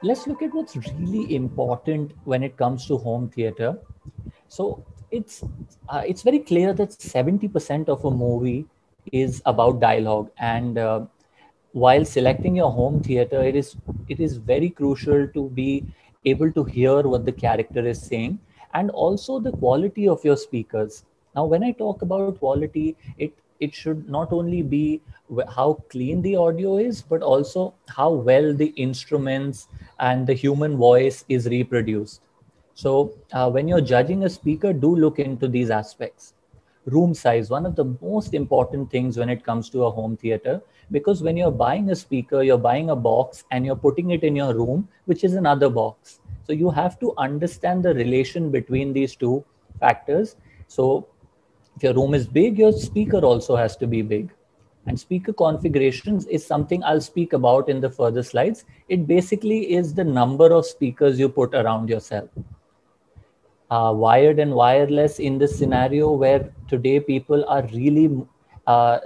Let's look at what's really important when it comes to home theater. So it's very clear that 70% of a movie is about dialogue, and while selecting your home theater, it is very crucial to be able to hear what the character is saying, and also the quality of your speakers. Now, when I talk about quality, it should not only be how clean the audio is, but also how well the instruments and the human voice is reproduced. So, when you're judging a speaker, do look into these aspects. Room size, one of the most important things when it comes to a home theater, because when you're buying a speaker, you're buying a box and you're putting it in your room, which is another box. So, you have to understand the relation between these two factors. So, if your room is big, your speaker also has to be big. And speaker configurations is something I'll speak about in the further slides. It basically is the number of speakers you put around yourself. Wired and wireless in this scenario where today people are really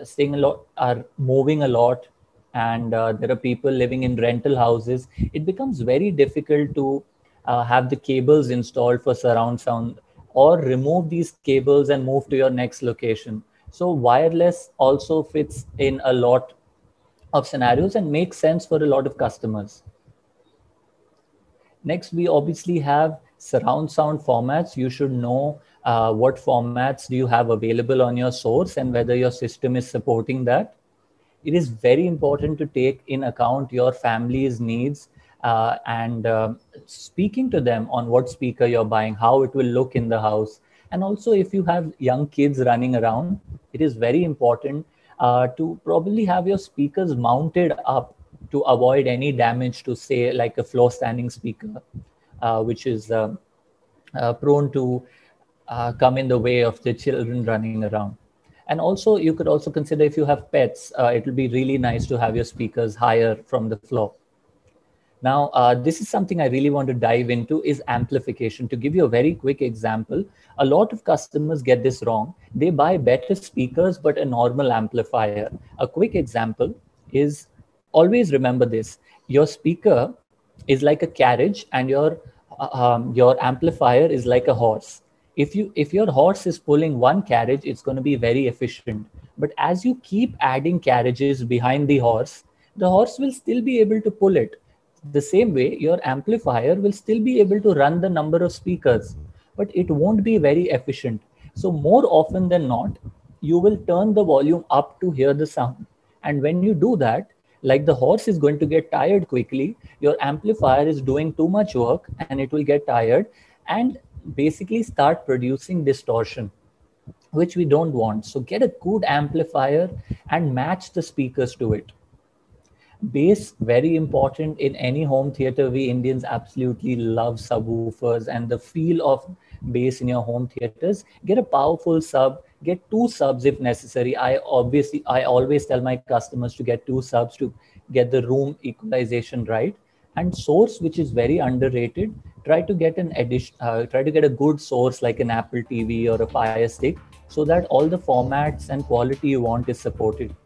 staying a lot, are moving a lot, and there are people living in rental houses, it becomes very difficult to have the cables installed for surround sound, or remove these cables and move to your next location. So wireless also fits in a lot of scenarios and makes sense for a lot of customers. Next, we obviously have surround sound formats. You should know what formats do you have available on your source and whether your system is supporting that. It is very important to take in account your family's needs, and speaking to them on what speaker you're buying, how it will look in the house. And also, if you have young kids running around, it is very important to probably have your speakers mounted up to avoid any damage to, say, like a floor standing speaker, which is prone to come in the way of the children running around. And also, you could also consider, if you have pets, it will be really nice to have your speakers higher from the floor. Now, this is something I really want to dive into, is amplification. To give you a very quick example, a lot of customers get this wrong. They buy better speakers, but a normal amplifier. A quick example is, always remember this: your speaker is like a carriage, and your amplifier is like a horse. If your horse is pulling one carriage, it's going to be very efficient. But as you keep adding carriages behind the horse will still be able to pull it. The same way, your amplifier will still be able to run the number of speakers, but it won't be very efficient. So more often than not, you will turn the volume up to hear the sound. And when you do that, like, the horse is going to get tired quickly, your amplifier is doing too much work and it will get tired and basically start producing distortion, which we don't want. So get a good amplifier and match the speakers to it. Bass, very important in any home theater. We Indians absolutely love subwoofers and the feel of bass in your home theaters. Get a powerful sub, get two subs if necessary. I always tell my customers to get two subs to get the room equalization right. And source, which is very underrated, try to get try to get a good source like an Apple TV or a Fire Stick, so that all the formats and quality you want is supported.